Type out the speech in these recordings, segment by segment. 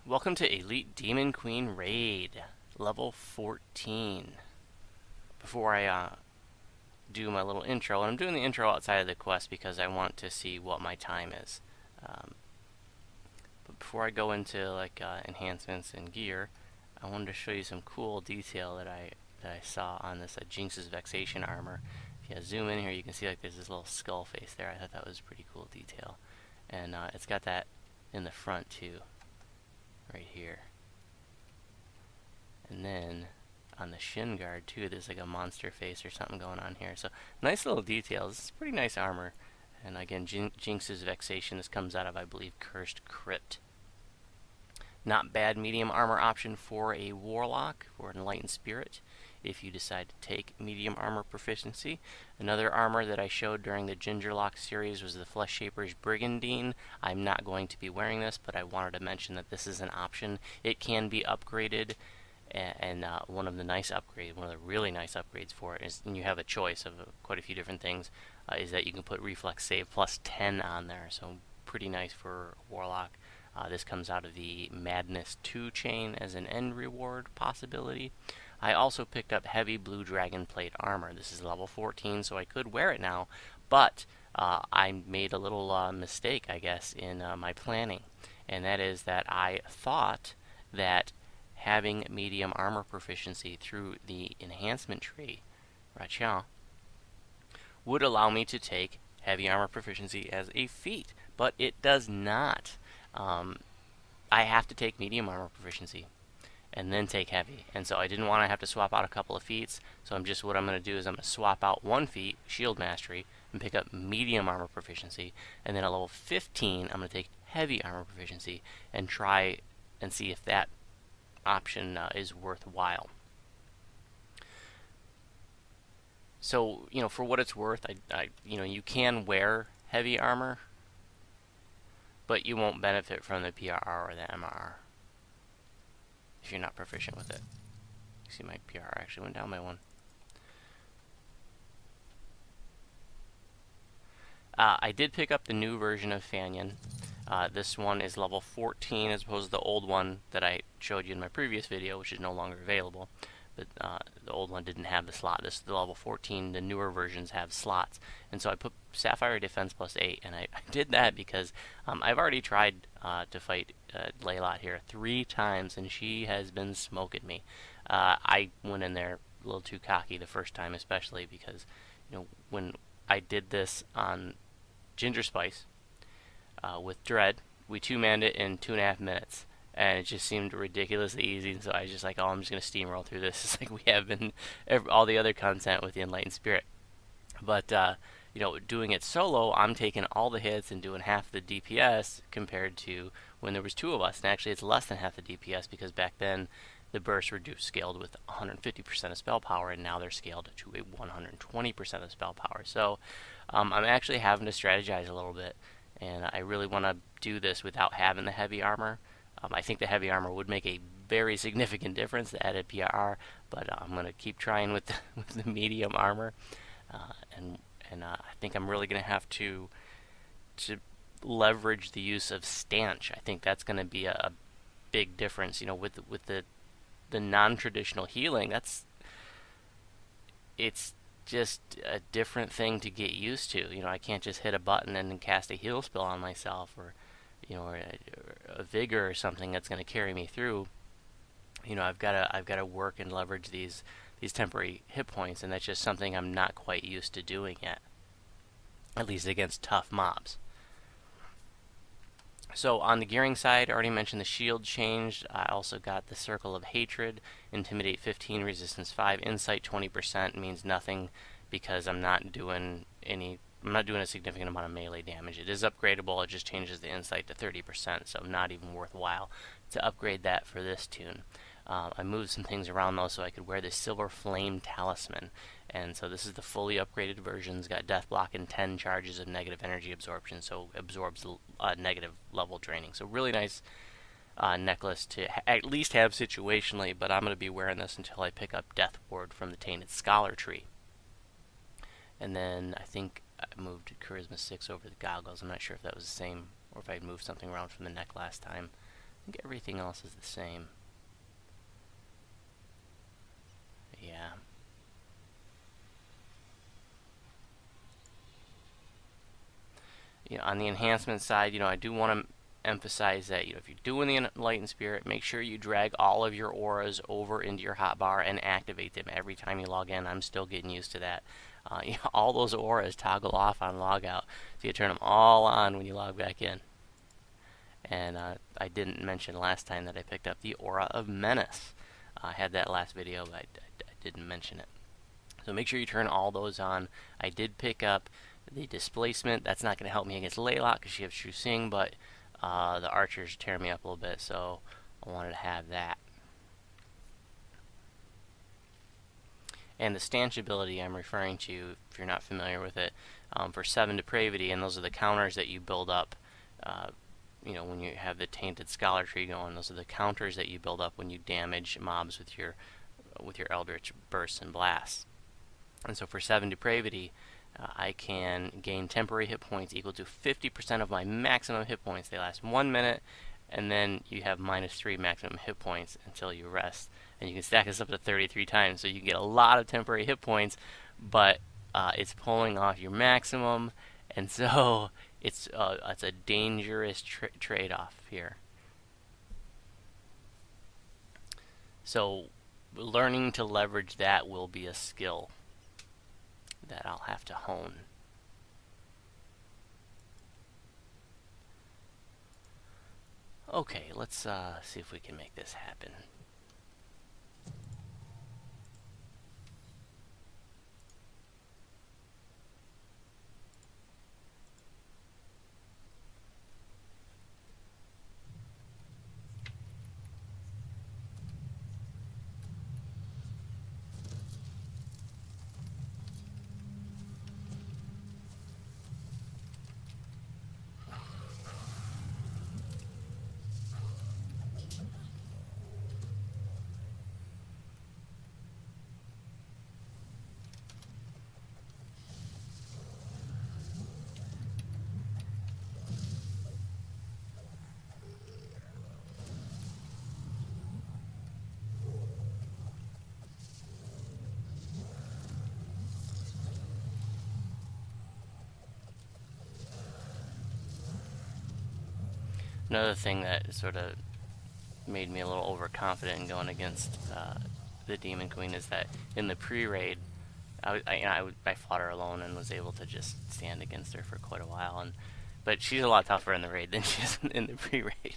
Welcome to Elite Demon Queen Raid, level 14. Before I do my little intro, and I'm doing the intro outside of the quest because I want to see what my time is. But before I go into enhancements and gear, I wanted to show you some cool detail that I saw on this Jinx's Vexation armor. If you zoom in here, you can see there's this little skull face there. I thought that was a pretty cool detail, and it's got that in the front too. Right here. And then on the shin guard too, there's like a monster face or something going on here. So nice little details. It's pretty nice armor. And again, Jinx's Vexation. This comes out of, I believe, Cursed Crypt. Not bad medium armor option for a Warlock or an Enlightened Spirit if you decide to take medium armor proficiency. Another armor that I showed during the Gingerlock series was the Flesh Shaper's Brigantine. I'm not going to be wearing this, but I wanted to mention that this is an option. It can be upgraded, and one of the really nice upgrades for it is, and you have a choice of quite a few different things, is that you can put Reflex Save plus 10 on there, so pretty nice for Warlock. This comes out of the Madness 2 chain as an end reward possibility. I also picked up Heavy Blue Dragon Plate Armor. This is level 14, so I could wear it now, but I made a little mistake, I guess, in my planning, and that is that I thought that having medium armor proficiency through the enhancement tree, would allow me to take heavy armor proficiency as a feat, but it does not. I have to take medium armor proficiency and then take heavy, and so I didn't want to have to swap out a couple of feats. So what I'm going to do is I'm going to swap out one feat, Shield Mastery, and pick up medium armor proficiency, and then at level 15 I'm going to take heavy armor proficiency and try and see if that option is worthwhile. So, for what it's worth, you can wear heavy armor, but you won't benefit from the PRR or the MRR if you're not proficient with it. You see my PRR actually went down by 1. I did pick up the new version of Fanyan. This one is level 14 as opposed to the old one that I showed you in my previous video, which is no longer available. But the old one didn't have the slot. This is the level 14. The newer versions have slots. And so I put Sapphire Defense plus 8, and I did that because I've already tried to fight Layla here 3 times, and she has been smoking me. I went in there a little too cocky the first time, especially because when I did this on Ginger Spice with Dread, we 2-manned it in 2.5 minutes. And it just seemed ridiculously easy, and so I was just like, oh, I'm just going to steamroll through this. It's like we have been all the other content with the Enlightened Spirit. But, doing it solo, I'm taking all the hits and doing half the DPS compared to when there was 2 of us. And actually, it's less than half the DPS because back then the bursts were scaled with 150% of spell power, and now they're scaled to a 120% of spell power. So I'm actually having to strategize a little bit, and I really want to do this without having the heavy armor. I think the heavy armor would make a very significant difference, the added PRR, but I'm going to keep trying with the medium armor, and I think I'm really going to have to leverage the use of stanch. I think that's going to be a big difference, with the non-traditional healing. It's just a different thing to get used to. I can't just hit a button and then cast a heal spell on myself, or a vigor or something that's going to carry me through. I've got to work and leverage these temporary hit points, and that's just something I'm not quite used to doing yet, at least against tough mobs. So on the gearing side, I already mentioned the shield changed. I also got the Circle of Hatred, Intimidate 15, Resistance 5, Insight 20% means nothing because I'm not doing a significant amount of melee damage. It is upgradable, it just changes the insight to 30%, so not even worthwhile to upgrade that for this tune. I moved some things around though so I could wear the Silver Flame Talisman, and so this is the fully upgraded version. It's got death block and 10 charges of negative energy absorption, so absorbs negative level draining. So really nice necklace to at least have situationally, but I'm going to be wearing this until I pick up Death Ward from the Tainted Scholar tree. And then I think I moved Charisma 6 over the goggles. I'm not sure if that was the same or if I moved something around from the neck last time. think everything else is the same. Yeah. On the enhancement side, I do want to emphasize that, if you're doing the enlightened spirit, make sure you drag all of your auras over into your hotbar and activate them every time you log in. I'm still getting used to that. All those auras toggle off on logout, so you turn them all on when you log back in. And I didn't mention last time that I picked up the Aura of Menace. I had that last video, but I didn't mention it. So make sure you turn all those on. I did pick up the displacement. That's not going to help me against Laylock because she has True Sing, but the archers tear me up a little bit, so I wanted to have that. And the stanch ability I'm referring to, if you're not familiar with it, for 7 Depravity, and those are the counters that you build up. When you have the Tainted Scholar Tree going, those are the counters that you build up when you damage mobs with your Eldritch Bursts and Blasts. And so for 7 Depravity, I can gain temporary hit points equal to 50% of my maximum hit points. They last 1 minute, and then you have -3 maximum hit points until you rest. And you can stack this up to 33 times, so you can get a lot of temporary hit points, but it's pulling off your maximum, and so it's a dangerous trade-off here. So learning to leverage that will be a skill that I'll have to hone. Okay, let's see if we can make this happen. Another thing that sort of made me a little overconfident in going against the Demon Queen is that in the pre-raid, I fought her alone and was able to just stand against her for quite a while. But she's a lot tougher in the raid than she is in the pre-raid.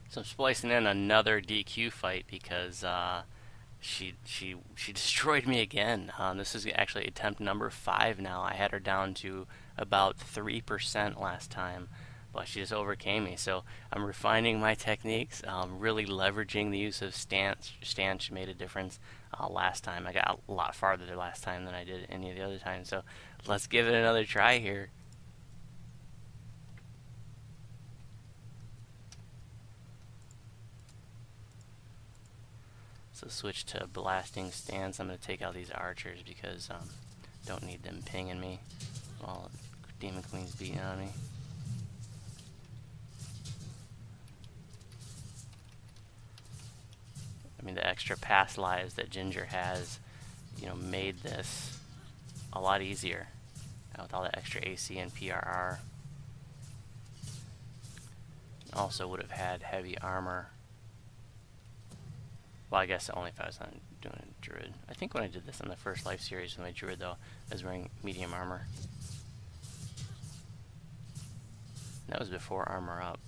So I'm splicing in another DQ fight because she destroyed me again. This is actually attempt number 5 now. I had her down to about 3% last time, but she just overcame me. So I'm refining my techniques, really leveraging the use of stanch made a difference. Last time I got a lot farther the last time than I did any of the other times. So let's give it another try here. So switch to blasting stance. I'm going to take out these archers because don't need them pinging me while Demon Queen's beating on me. I mean, the extra past lives that Ginger has, made this a lot easier with all that extra AC and PRR. Also would have had heavy armor. Well, I guess only if I was doing a druid. I think when I did this on the first life series with my druid, though, I was wearing medium armor. That was before armor up.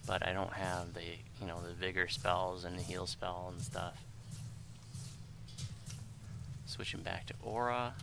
But I don't have the, the vigor spells and the heal spell and stuff. Switching back to aura.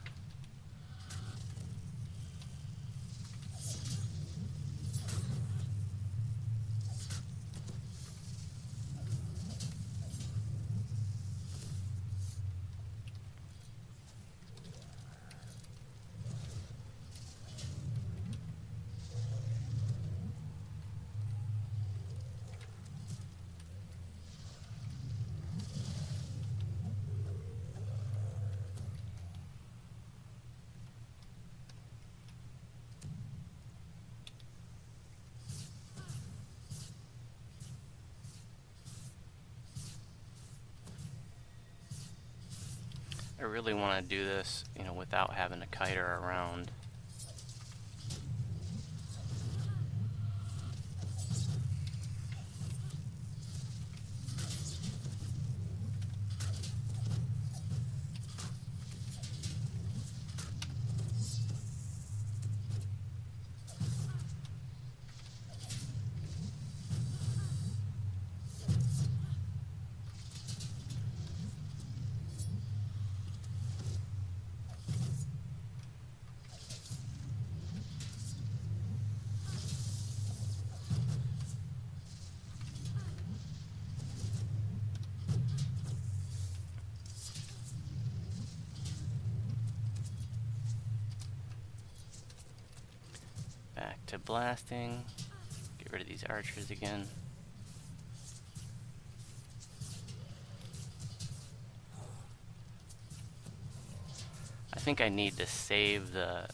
I really want to do this, you know, without having to kite her around. Back to blasting. Get rid of these archers again. I think I need to save the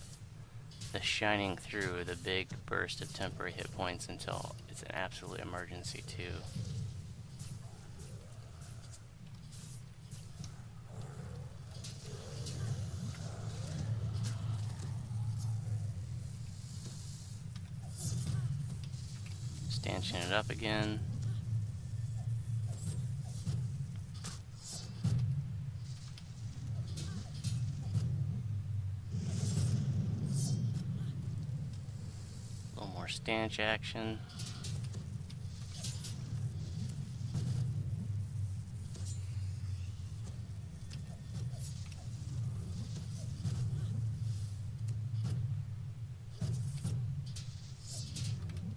shining through, the big burst of temporary hit points, until it's an absolute emergency too. Stanching it up again. A little more stanch action.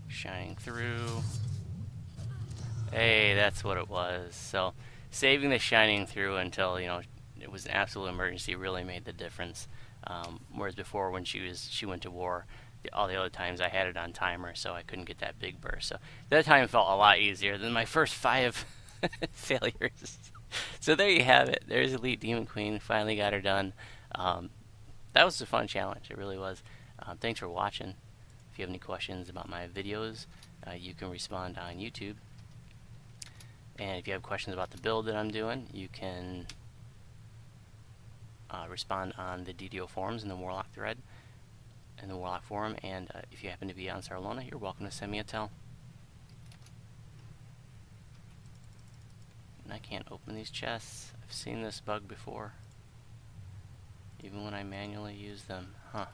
Shining through. Hey, that's what it was. So saving the shining through until, you know, it was an absolute emergency really made the difference. Whereas before, when she went to war, all the other times I had it on timer, so I couldn't get that big burst. So that time felt a lot easier than my first 5 failures. So there you have it. There's Elite Demon Queen. Finally got her done. That was a fun challenge. It really was. Thanks for watching. If you have any questions about my videos, you can respond on YouTube. And if you have questions about the build that I'm doing, you can respond on the DDO forums in the Warlock thread, in the Warlock forum. And if you happen to be on Sarlona, you're welcome to send me a tell. And I can't open these chests. I've seen this bug before, even when I manually use them. Huh.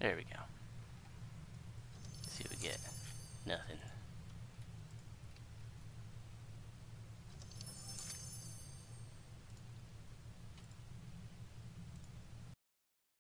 There we go. Let's see what we get. Nothing.